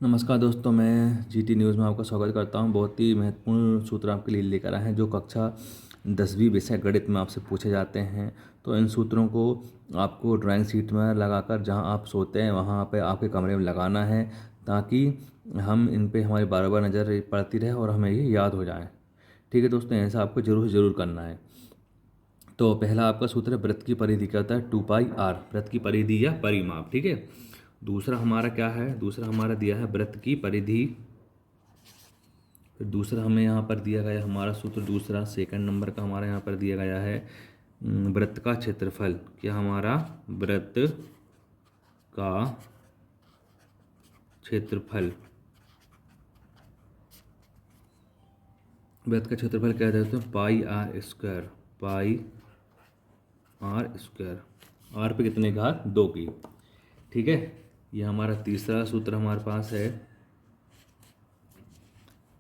नमस्कार दोस्तों, मैं जीटी न्यूज़ में आपका स्वागत करता हूं। बहुत ही महत्वपूर्ण सूत्र आपके लिए लेकर आए हैं जो कक्षा 10वीं विषय गणित में आपसे पूछे जाते हैं। तो इन सूत्रों को आपको ड्राइंग शीट में लगाकर जहां आप सोते हैं वहां पे आपके कमरे में लगाना है, ताकि हम इन पे हमारी बार बार नज़र पड़ती रहे और हमें ये याद हो जाए। ठीक है दोस्तों, ऐसा आपको ज़रूर करना है। तो पहला आपका सूत्र है, वृत्त की परिधि क्या होता है? 2πr, वृत्त की परिधि या परिमाप। ठीक है। दूसरा हमारा क्या है? दूसरा हमारा दिया है वृत्त की परिधि। फिर दूसरा हमें यहाँ पर दिया गया हमारा सूत्र, दूसरा सेकंड नंबर का हमारा यहाँ पर दिया गया है वृत्त का क्षेत्रफल। क्या हमारा वृत्त का क्षेत्रफल, वृत्त का क्षेत्रफल क्या देते हैं? πr², πr²। आर पे कितने घात? 2 की। ठीक है। ये हमारा तीसरा सूत्र हमारे पास है।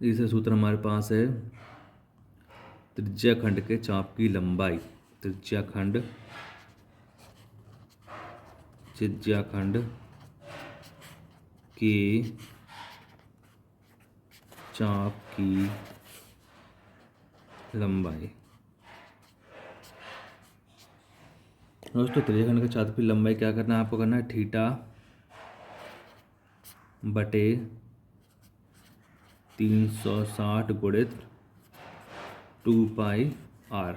तीसरा सूत्र हमारे पास है, त्रिज्याखंड के चाप की लंबाई। त्रिज्याखंड के चाप की लंबाई। दोस्तों, त्रिज्याखंड के चाप की लंबाई क्या करना है आपको? करना है थीटा बटे 360 गुणित 2πr।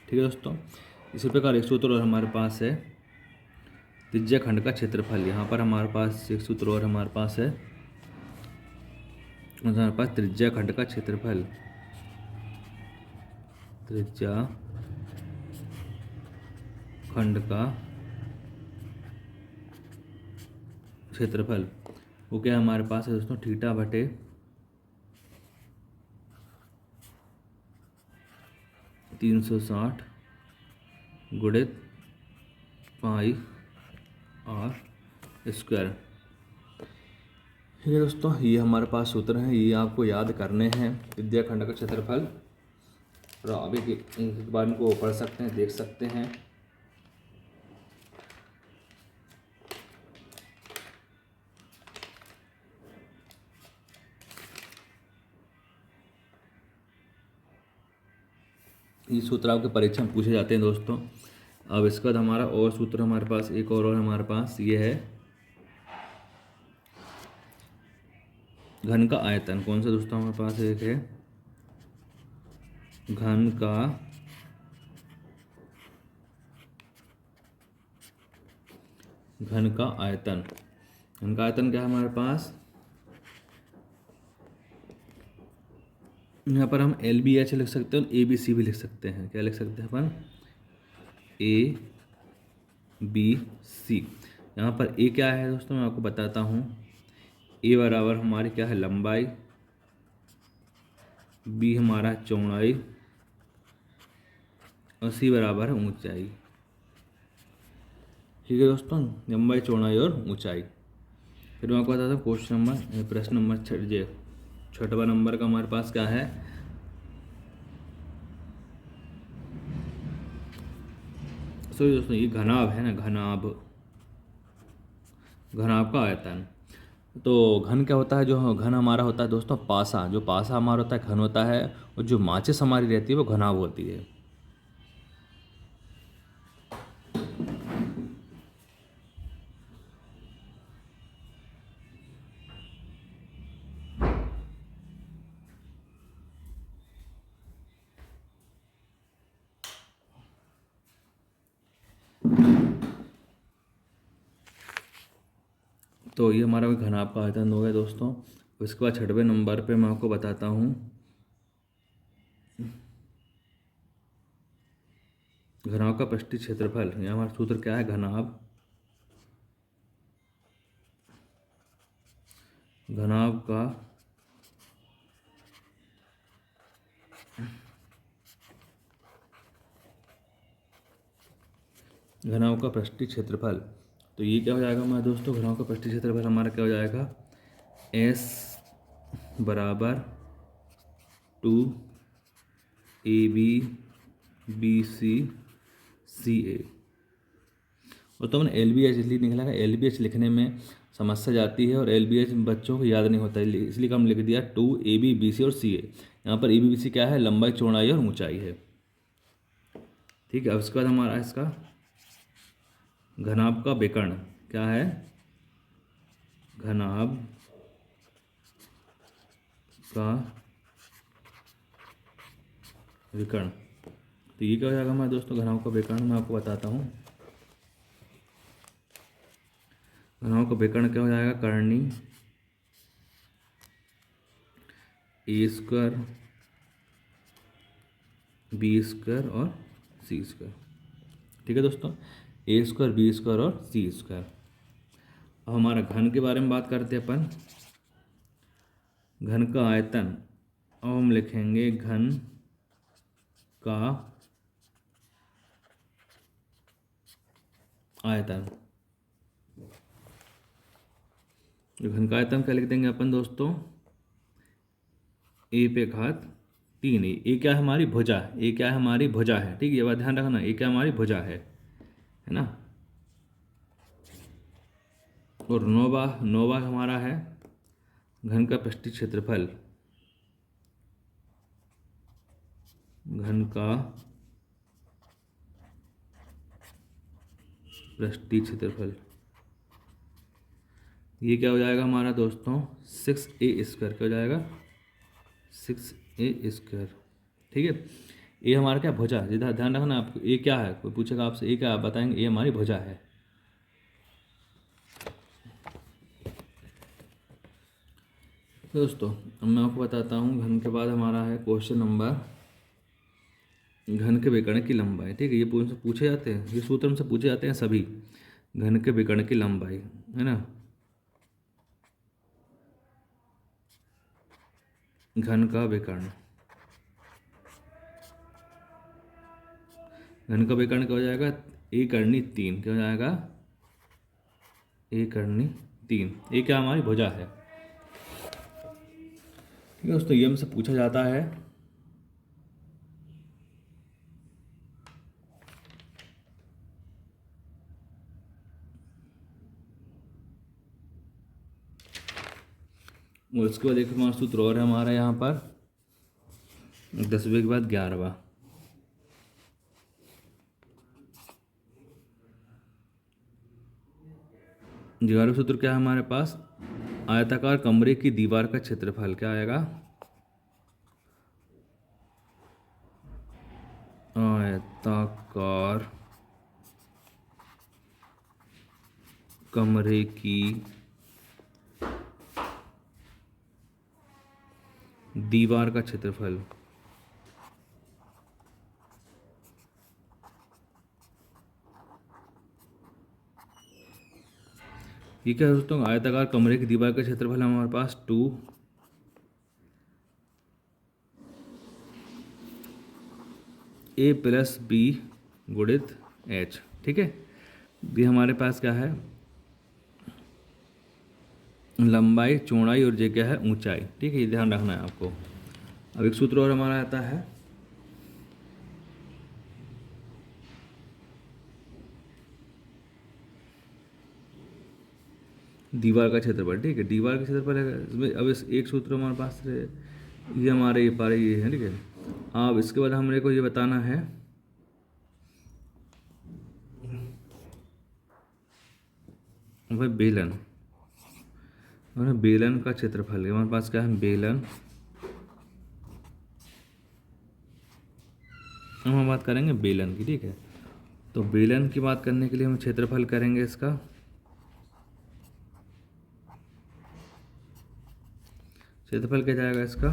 ठीक है दोस्तों। इसी प्रकार एक सूत्र और हमारे पास है, त्रिज्याखंड का क्षेत्रफल। यहाँ पर हमारे पास एक सूत्र और हमारे पास है, हमारे पास त्रिज्याखंड का क्षेत्रफल। त्रिज्याखंड का क्षेत्रफल वो क्या हमारे पास है दोस्तों? थीटा बटे 360 गुणित πr²। ठीक है दोस्तों, ये हमारे पास सूत्र हैं, ये आपको याद करने हैं। त्रिज्याखंड का क्षेत्रफल, और अभी इनके बारे में को पढ़ सकते हैं, देख सकते हैं। ये सूत्र आपके परीक्षा में पूछे जाते हैं दोस्तों। अब इसके बाद हमारा और सूत्र हमारे पास एक और हमारे पास ये है, घन का आयतन। कौन सा दोस्तों? हमारे पास एक है घन का आयतन। घन का आयतन क्या है हमारे पास? यहाँ पर हम LBH लिख सकते हैं और ABC भी लिख सकते हैं। क्या लिख सकते हैं अपन? ABC। यहाँ पर A क्या है दोस्तों? मैं आपको बताता हूँ। A बराबर हमारी क्या है? लंबाई। B हमारा चौड़ाई, और C बराबर है ऊंचाई। ठीक है दोस्तों, लंबाई, चौड़ाई और ऊंचाई। फिर मैं आपको बताता हूँ प्रश्न नंबर 6वां नंबर का हमारे पास क्या है? सॉरी दोस्तों, ये घनाभ है ना, घनाभ का आयतन। तो घन क्या होता है? जो घन हमारा होता है दोस्तों, पासा। जो पासा हमारा होता है घन होता है, और जो माचिस हमारी रहती है वो घनाभ होती है। तो ये हमारा घनाभ का आयतन हो गया दोस्तों। उसके बाद 6वें नंबर पे मैं आपको बताता हूँ घनाभ का पृष्ठीय क्षेत्रफल। यहाँ हमारा सूत्र क्या है? घनाभ का पृष्ठीय क्षेत्रफल। तो ये क्या हो जाएगा हमारा दोस्तों? घनाभ का पृष्ठीय क्षेत्रफल हमारा क्या हो जाएगा? S बराबर 2AB BC CA। और तो मैंने LBH इसलिए निकला है, LBH लिखने में समस्या जाती है और LBH बच्चों को याद नहीं होता है, इसलिए हम लिख दिया 2AB BC और CA। यहाँ पर ABBC क्या है, लंबाई चौड़ाई और ऊंचाई है। ठीक है, अब उसके बाद हमारा इसका घनाभ का विकर्ण क्या है, घनाभ का विकर्ण। तो ये क्या हो जाएगा हमारे दोस्तों, घनाभ का विकर्ण मैं आपको बताता हूँ। घनाभ का विकर्ण क्या हो जाएगा, करनी A² B² और C²। ठीक है दोस्तों, A² B² और C²। अब हमारा घन के बारे में बात करते हैं अपन। घन का आयतन, अब हम लिखेंगे घन का आयतन। घन का आयतन क्या लिख देंगे अपन दोस्तों, A पे घात 3। ए क्या है हमारी भुजा, ए क्या है हमारी भुजा है। ठीक है, ये बात ध्यान रखना, ए क्या हमारी भुजा है ना। और नौवा हमारा है घन का पृष्ठीय क्षेत्रफल। घन का पृष्ठीय क्षेत्रफल, ये क्या हो जाएगा हमारा दोस्तों, 6A²। क्या हो जाएगा, 6A²। ठीक है, ए हमारा क्या, भुजा। जिधर ध्यान रखना आपको, ए क्या है, कोई पूछेगा आपसे ए क्या, आप बताएंगे ए हमारी भुजा है। तो दोस्तों अब मैं आपको बताता हूँ, घन के बाद हमारा है क्वेश्चन नंबर, घन के विकर्ण की लंबाई। ठीक है, ये पूछे जाते हैं, ये सूत्र हमसे पूछे जाते हैं सभी। घन के विकर्ण की लंबाई है ना, घन का विकर्ण, घन का विकर्ण क्या हो जाएगा, A∩3। क्या हो जाएगा, A∩3। ये क्या हमारी भुजा है। ठीक है दोस्तों, ये हमसे पूछा जाता है। और उसके बाद एक हमारा सूत्र और है हमारा यहाँ पर, 10वें के बाद 11वां। 11वां सूत्र क्या है हमारे पास, आयताकार कमरे की दीवार का क्षेत्रफल क्या आएगा, आयताकार कमरे की दीवार का क्षेत्रफल। ये क्या दोस्तों, आयताकार कमरे की दीवार का क्षेत्रफल हमारे पास 2A+B गुणित H। ठीक है, ये हमारे पास क्या है, लंबाई चौड़ाई और ये क्या है, ऊंचाई। ठीक है, ये ध्यान रखना है आपको। अब एक सूत्र और हमारा आता है, दीवार का क्षेत्रफल। ठीक है, दीवार का क्षेत्रफल है इसमें। अब इस एक सूत्र हमारे पास है, ये हमारे ये पारे ये है। ठीक है, अब इसके बाद हमरे को ये बताना है, भाई बेलन, और बेलन का क्षेत्रफल हमारे पास क्या है, बेलन। हम बात करेंगे बेलन की। ठीक है, तो बेलन की बात करने के लिए हम क्षेत्रफल करेंगे इसका, क्षेत्रफल क्या जाएगा इसका,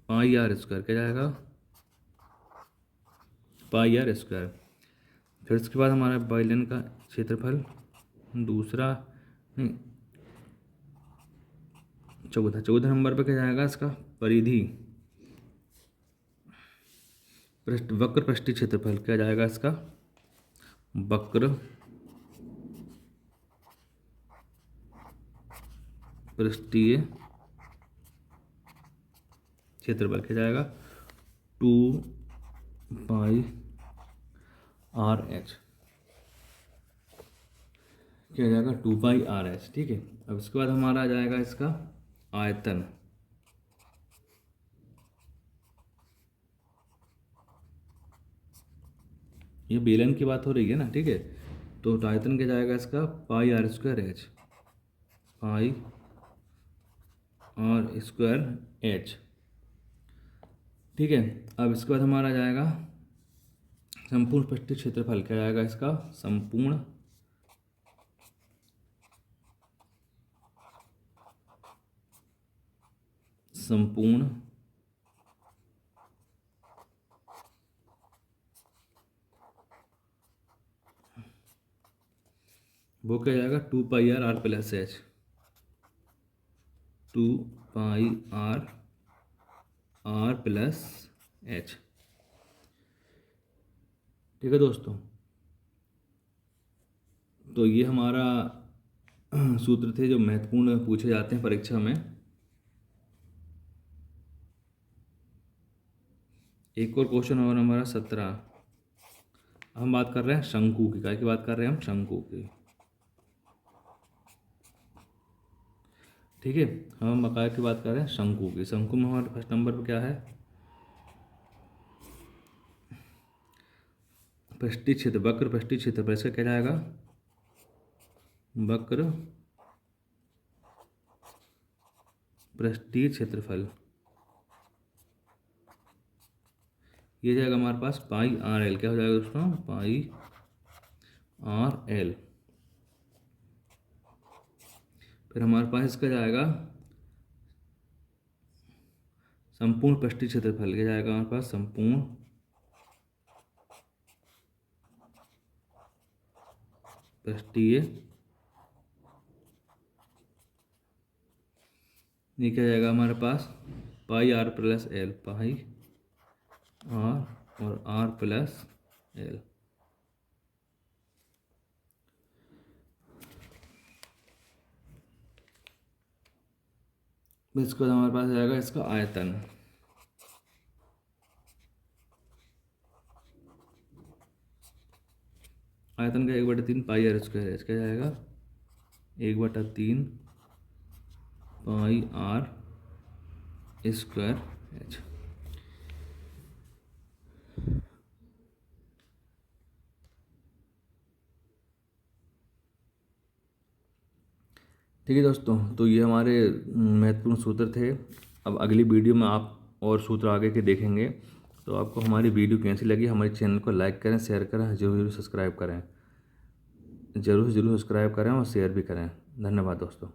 πr²। क्या जाएगा, πr²। फिर इसके बाद हमारा बेलन का क्षेत्रफल दूसरा, नहीं चौदह नंबर पे क्या जाएगा इसका, परिधि वक्र पृष्ठीय क्षेत्रफल। क्या जाएगा इसका, वक्र पृष्ठीय क्षेत्रफल। क्या जाएगा, 2πRH। क्या हो जाएगा 2πr/h। ठीक है, अब इसके बाद हमारा आ जाएगा इसका आयतन। ये बेलन की बात हो रही है ना, ठीक है। तो आयतन क्या जाएगा इसका πr²h, πr²h। ठीक है, अब इसके बाद हमारा जाएगा संपूर्ण पृष्ठीय क्षेत्रफल। क्या जाएगा इसका संपूर्ण वो क्या जाएगा 2πr/h, 2πr/h। ठीक है दोस्तों, तो ये हमारा सूत्र थे जो महत्वपूर्ण पूछे जाते हैं परीक्षा में। एक और क्वेश्चन और हमारा 17। हम बात कर रहे हैं शंकु की। क्या की बात कर रहे हैं हम? शंकु की। ठीक है, हम बकाया की बात कर रहे हैं शंकु की। शंकु में हमारे फर्स्ट नंबर पर क्या है? पृष्ठीय क्षेत्र, वक्र पृष्ठीय क्षेत्र पर इसका क्या जाएगा? वक्र पृष्ठीय क्षेत्रफल। ये जाएगा हमारे पास πr/l। क्या हो जाएगा दोस्तों? πr/l। फिर हमारे पास इसका जाएगा संपूर्ण पृष्ठीय क्षेत्रफल। क्या जाएगा हमारे पास? संपूर्ण पृष्ठीय, ये क्या जाएगा हमारे पास? πr+l, πr और r+l। इसके बाद हमारे पास आएगा इसका आयतन। आयतन का 1/3 πr²h। क्या जाएगा? 1/3 πr²h। ठीक है दोस्तों, तो ये हमारे महत्वपूर्ण सूत्र थे। अब अगली वीडियो में आप और सूत्र आगे के देखेंगे। तो आपको हमारी वीडियो कैसी लगी? हमारे चैनल को लाइक करें, शेयर करें, जरूर सब्सक्राइब करें, जरूर सब्सक्राइब करें और शेयर भी करें। धन्यवाद दोस्तों।